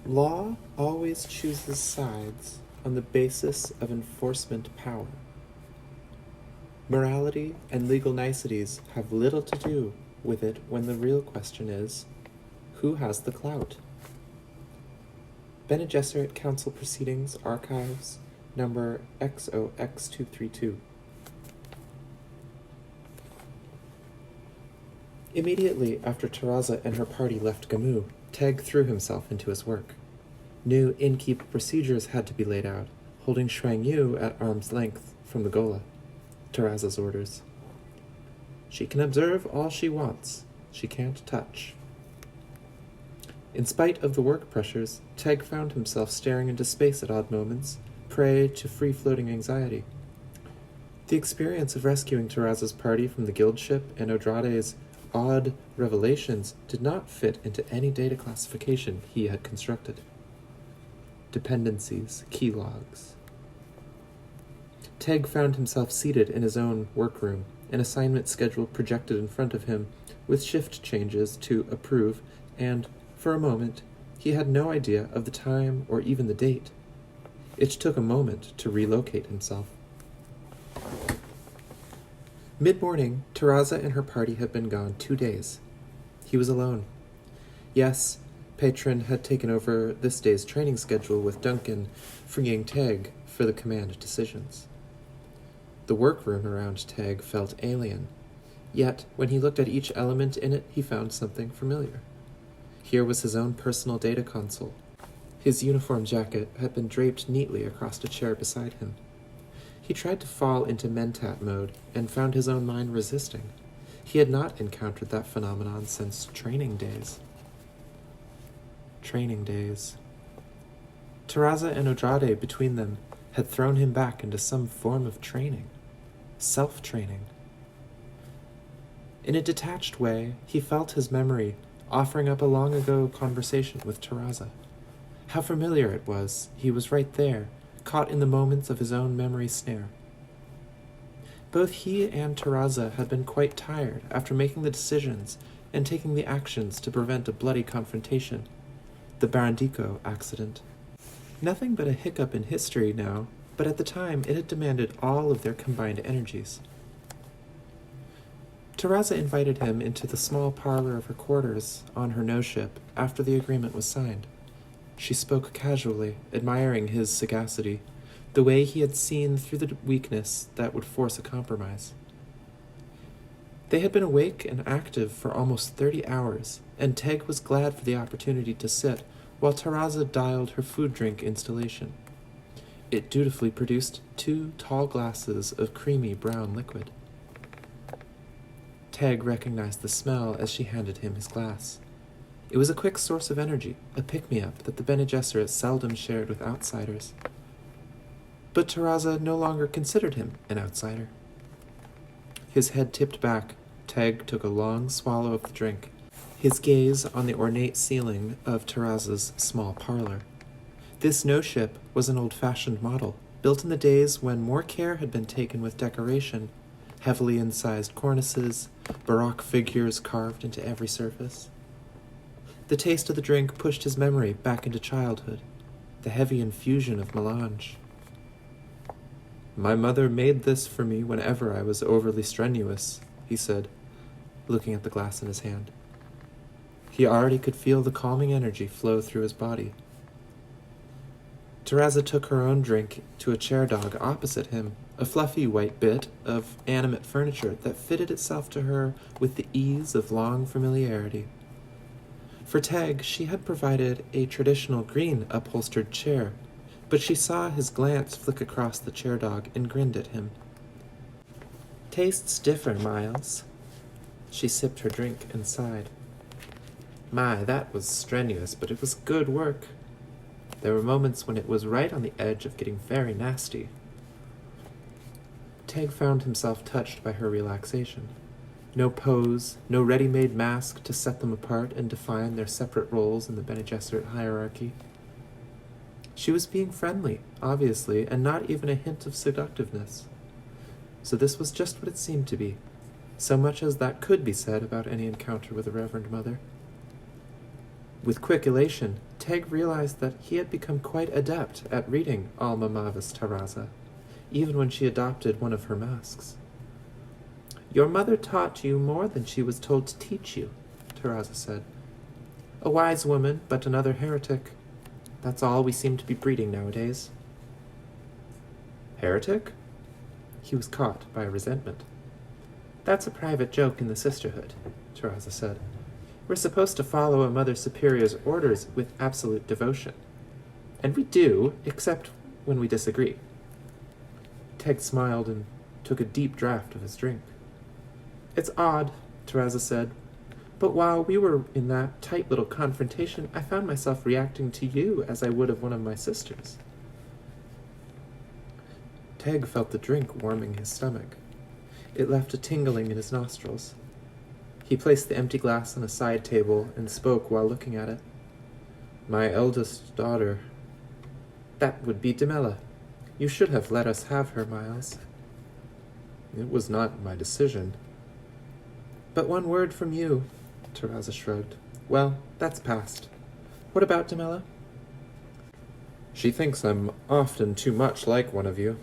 Law always chooses sides on the basis of enforcement power. Morality and legal niceties have little to do with it when the real question is, who has the clout? Bene Gesserit Council Proceedings, Archives, number XOX232. Immediately after Terraza and her party left Gamu, Teg threw himself into his work. New innkeep procedures had to be laid out, holding Shuang Yu at arm's length from the Gola. Terraza's orders. She can observe all she wants. She can't touch. In spite of the work pressures, Teg found himself staring into space at odd moments, prey to free-floating anxiety. The experience of rescuing Terraza's party from the guild ship and Odrade's odd revelations did not fit into any data classification he had constructed. Dependencies, key logs. Teg found himself seated in his own workroom, an assignment schedule projected in front of him, with shift changes to approve, and, for a moment, he had no idea of the time or even the date. It took a moment to relocate himself. Mid-morning, Terraza and her party had been gone 2 days. He was alone. Yes, Patron had taken over this day's training schedule with Duncan, freeing Teg for the command decisions. The workroom around Teg felt alien, yet when he looked at each element in it, he found something familiar. Here was his own personal data console. His uniform jacket had been draped neatly across a chair beside him. He tried to fall into mentat mode and found his own mind resisting. He had not encountered that phenomenon since training days. Training days. Terraza and Odrade between them had thrown him back into some form of training. Self-training. In a detached way, he felt his memory offering up a long-ago conversation with Terraza. How familiar it was. He was right there, caught in the moments of his own memory snare. Both he and Terraza had been quite tired after making the decisions and taking the actions to prevent a bloody confrontation, the Barandico accident. Nothing but a hiccup in history now, but at the time it had demanded all of their combined energies. Terraza invited him into the small parlor of her quarters on her no-ship after the agreement was signed. She spoke casually, admiring his sagacity, the way he had seen through the weakness that would force a compromise. They had been awake and active for almost 30 hours, and Teg was glad for the opportunity to sit while Terraza dialed her food drink installation. It dutifully produced 2 tall glasses of creamy brown liquid. Teg recognized the smell as she handed him his glass. It was a quick source of energy, a pick-me-up that the Bene Gesserit seldom shared with outsiders. But Terraza no longer considered him an outsider. His head tipped back, Teg took a long swallow of the drink, his gaze on the ornate ceiling of Terraza's small parlor. This no-ship was an old-fashioned model, built in the days when more care had been taken with decoration, heavily incised cornices, baroque figures carved into every surface. The taste of the drink pushed his memory back into childhood, the heavy infusion of melange. "My mother made this for me whenever I was overly strenuous," he said, looking at the glass in his hand. He already could feel the calming energy flow through his body. Terraza took her own drink to a chair dog opposite him, a fluffy white bit of animate furniture that fitted itself to her with the ease of long familiarity. For Teg, she had provided a traditional green upholstered chair, but she saw his glance flick across the chair dog and grinned at him. "Tastes differ, Miles." She sipped her drink and sighed. "My, that was strenuous, but it was good work. There were moments when it was right on the edge of getting very nasty." Teg found himself touched by her relaxation. No pose, no ready-made mask to set them apart and define their separate roles in the Bene Gesserit hierarchy. She was being friendly, obviously, and not even a hint of seductiveness. So this was just what it seemed to be, so much as that could be said about any encounter with the Reverend Mother. With quick elation, Teg realized that he had become quite adept at reading Alma Mavis Terraza, even when she adopted one of her masks. "Your mother taught you more than she was told to teach you," Terraza said. "A wise woman, but another heretic. That's all we seem to be breeding nowadays." "Heretic?" He was caught by resentment. "That's a private joke in the sisterhood," Terraza said. "We're supposed to follow a Mother Superior's orders with absolute devotion. And we do, except when we disagree." Teg smiled and took a deep draught of his drink. "It's odd," Terraza said, "but while we were in that tight little confrontation, I found myself reacting to you as I would of one of my sisters." Teg felt the drink warming his stomach. It left a tingling in his nostrils. He placed the empty glass on a side table and spoke while looking at it. "My eldest daughter. That would be Demela. You should have let us have her, Miles." "It was not my decision." "But one word from you," Terraza shrugged. "Well, that's past. What about Demela?" "She thinks I'm often too much like one of you."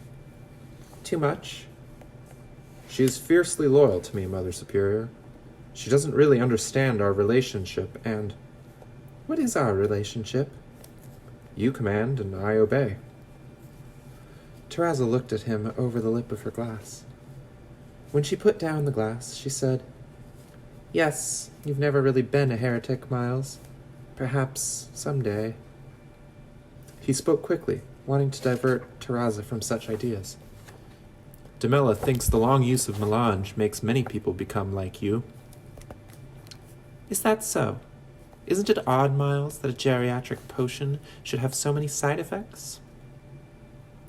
"Too much?" "She is fiercely loyal to me, Mother Superior. She doesn't really understand our relationship, and—" "What is our relationship?" "You command, and I obey." Terraza looked at him over the lip of her glass. When she put down the glass, she said, "Yes, you've never really been a heretic, Miles. Perhaps someday." He spoke quickly, wanting to divert Terraza from such ideas. "Demela thinks the long use of melange makes many people become like you." "Is that so? Isn't it odd, Miles, that a geriatric potion should have so many side effects?"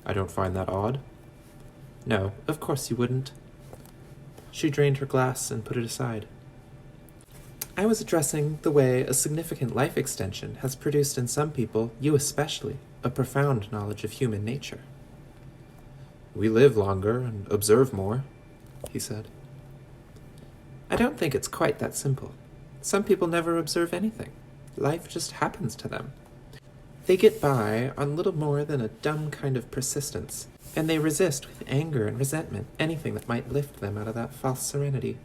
"I don't find that odd." "No, of course you wouldn't." She drained her glass and put it aside. "I was addressing the way a significant life extension has produced in some people, you especially, a profound knowledge of human nature." "We live longer and observe more," he said. "I don't think it's quite that simple. Some people never observe anything. Life just happens to them. They get by on little more than a dumb kind of persistence, and they resist with anger and resentment anything that might lift them out of that false serenity."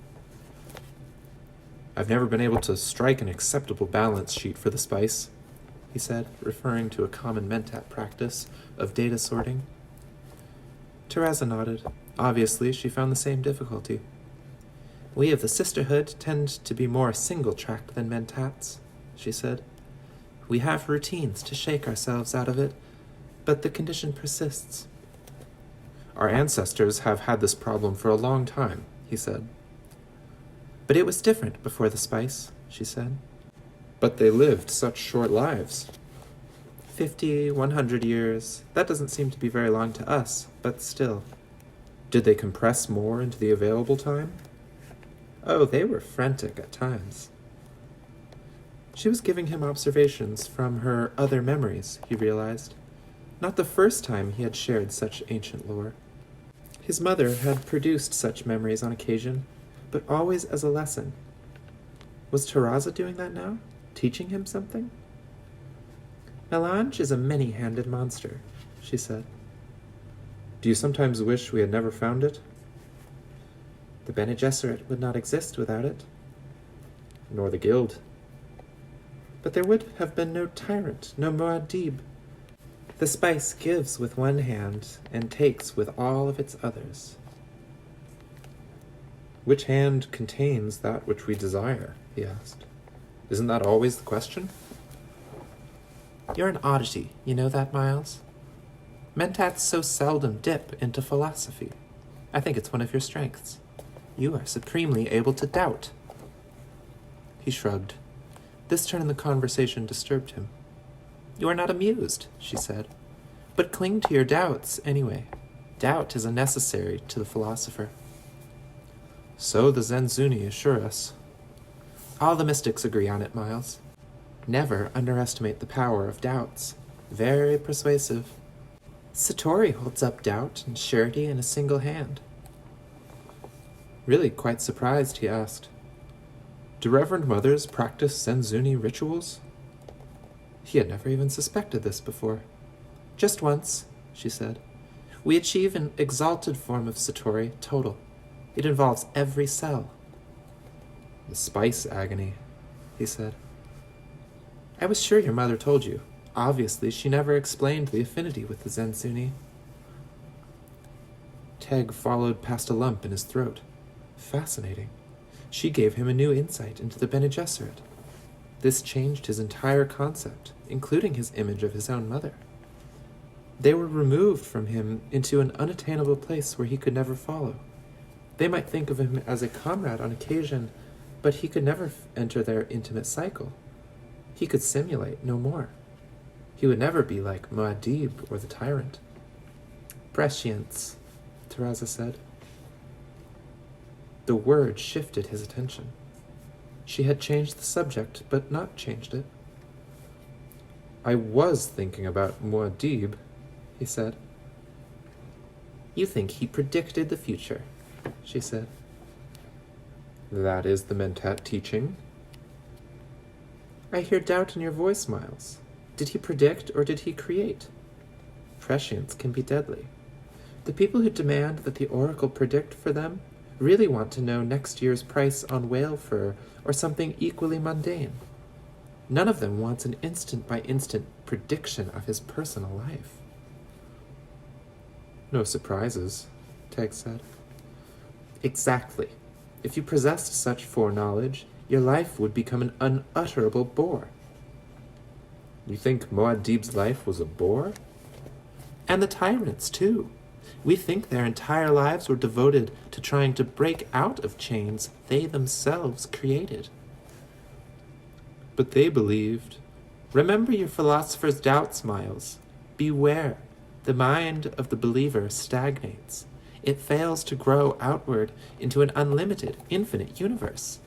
"I've never been able to strike an acceptable balance sheet for the spice," he said, referring to a common mentat practice of data sorting. Terraza nodded. Obviously, she found the same difficulty. "We of the Sisterhood tend to be more single-tracked than mentats," she said. "We have routines to shake ourselves out of it, but the condition persists." "Our ancestors have had this problem for a long time," he said. "But it was different before the spice," she said. "But they lived such short lives." 50, 100 years. That doesn't seem to be very long to us, but still. "Did they compress more into the available time?" "Oh, they were frantic at times." She was giving him observations from her other memories, he realized. Not the first time he had shared such ancient lore. His mother had produced such memories on occasion, but always as a lesson. Was Terraza doing that now? Teaching him something? "Melange is a many-handed monster," she said. "Do you sometimes wish we had never found it?" "The Bene Gesserit would not exist without it." "Nor the Guild." "But there would have been no tyrant, no Muad'Dib. The spice gives with one hand and takes with all of its others." "Which hand contains that which we desire?" he asked. "Isn't that always the question?" "You're an oddity, you know that, Miles? Mentats so seldom dip into philosophy. I think it's one of your strengths. You are supremely able to doubt." He shrugged. This turn in the conversation disturbed him. "You are not amused," she said. "But cling to your doubts anyway. Doubt is a necessary to the philosopher." "So the Zenzuni assure us." "All the mystics agree on it, Miles. Never underestimate the power of doubts. Very persuasive. Satori holds up doubt and surety in a single hand." Really quite surprised, he asked, "Do Reverend Mothers practice Zenzuni rituals?" He had never even suspected this before. Just once, she said. We achieve an exalted form of Satori, total. It involves every cell. The spice agony, he said. I was sure your mother told you. Obviously, she never explained the affinity with the Zensuni. Teg followed past a lump in his throat. Fascinating. She gave him a new insight into the Bene Gesserit. This changed his entire concept, including his image of his own mother. They were removed from him into an unattainable place where he could never follow. They might think of him as a comrade on occasion, but he could never enter their intimate cycle. He could simulate no more. He would never be like Muad'Dib or the tyrant. Prescience, Terraza said. The word shifted his attention. She had changed the subject, but not changed it. I was thinking about Muad'Dib, he said. You think he predicted the future, she said. That is the Mentat teaching. I hear doubt in your voice, Miles. Did he predict or did he create? Prescience can be deadly. The people who demand that the oracle predict for them really want to know next year's price on whale fur or something equally mundane. None of them wants an instant-by-instant prediction of his personal life. No surprises, Teg said. Exactly. If you possessed such foreknowledge, your life would become an unutterable bore. You think Muad'Dib's life was a bore? And the tyrants, too. We think their entire lives were devoted to trying to break out of chains they themselves created. But they believed. Remember your philosopher's doubts, Miles. Beware. The mind of the believer stagnates. It fails to grow outward into an unlimited, infinite universe.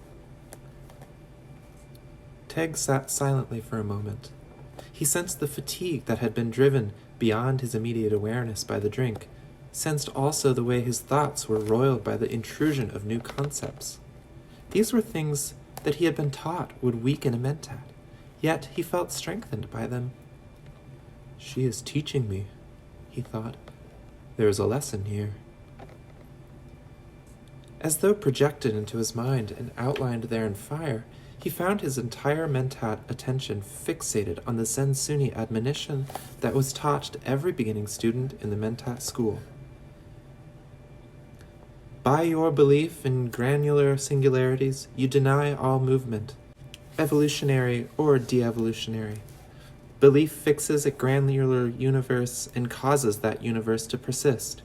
Teg sat silently for a moment. He sensed the fatigue that had been driven beyond his immediate awareness by the drink, sensed also the way his thoughts were roiled by the intrusion of new concepts. These were things that he had been taught would weaken a Mentat, yet he felt strengthened by them. She is teaching me, he thought. There is a lesson here. As though projected into his mind and outlined there in fire, he found his entire Mentat attention fixated on the Zensuni admonition that was taught to every beginning student in the Mentat school. By your belief in granular singularities, you deny all movement, evolutionary or de-evolutionary. Belief fixes a granular universe and causes that universe to persist.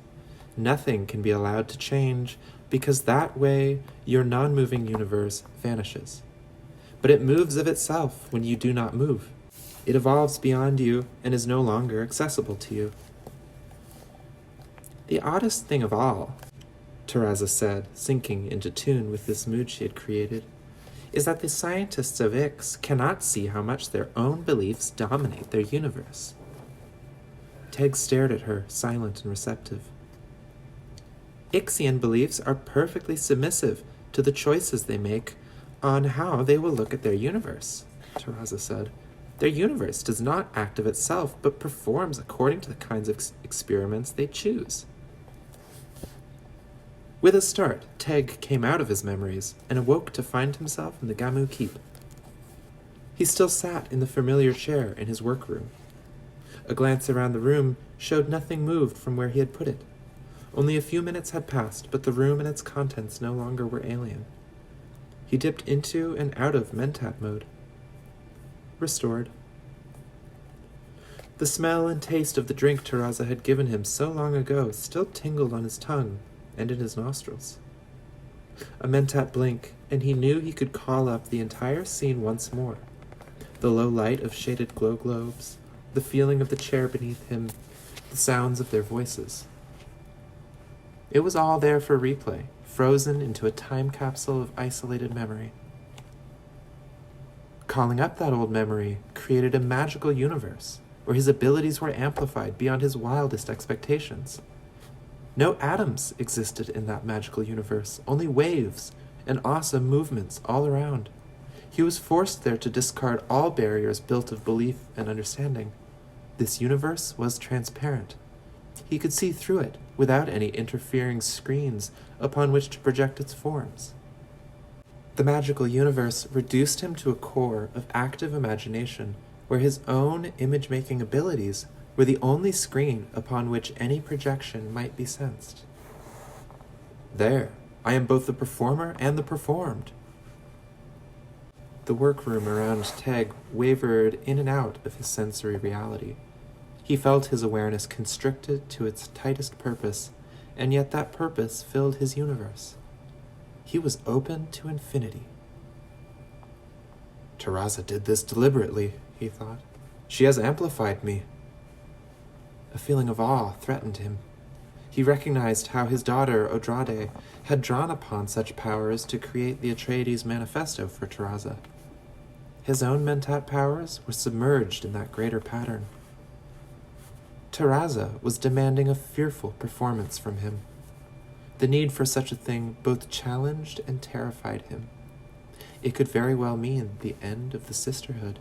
Nothing can be allowed to change, because that way your non-moving universe vanishes. But it moves of itself when you do not move. It evolves beyond you and is no longer accessible to you. The oddest thing of all, Terraza said, sinking into tune with this mood she had created, is that the scientists of Ix cannot see how much their own beliefs dominate their universe. Teg stared at her, silent and receptive. Ixian beliefs are perfectly submissive to the choices they make on how they will look at their universe, Terraza said. Their universe does not act of itself, but performs according to the kinds of experiments they choose. With a start, Teg came out of his memories and awoke to find himself in the Gamu Keep. He still sat in the familiar chair in his workroom. A glance around the room showed nothing moved from where he had put it. Only a few minutes had passed, but the room and its contents no longer were alien. He dipped into and out of Mentat mode. Restored. The smell and taste of the drink Terraza had given him so long ago still tingled on his tongue and in his nostrils. A Mentat blink, and he knew he could call up the entire scene once more. The low light of shaded glow globes, the feeling of the chair beneath him, the sounds of their voices. It was all there for replay, frozen into a time capsule of isolated memory. Calling up that old memory created a magical universe where his abilities were amplified beyond his wildest expectations. No atoms existed in that magical universe, only waves and awesome movements all around. He was forced there to discard all barriers built of belief and understanding. This universe was transparent. He could see through it without any interfering screens upon which to project its forms. The magical universe reduced him to a core of active imagination, where his own image-making abilities were the only screen upon which any projection might be sensed. There, I am both the performer and the performed. The workroom around Teg wavered in and out of his sensory reality. He felt his awareness constricted to its tightest purpose, and yet that purpose filled his universe. He was open to infinity. Terraza did this deliberately, he thought. She has amplified me. A feeling of awe threatened him. He recognized how his daughter, Odrade, had drawn upon such powers to create the Atreides manifesto for Terraza. His own mentat powers were submerged in that greater pattern. Terraza was demanding a fearful performance from him. The need for such a thing both challenged and terrified him. It could very well mean the end of the sisterhood.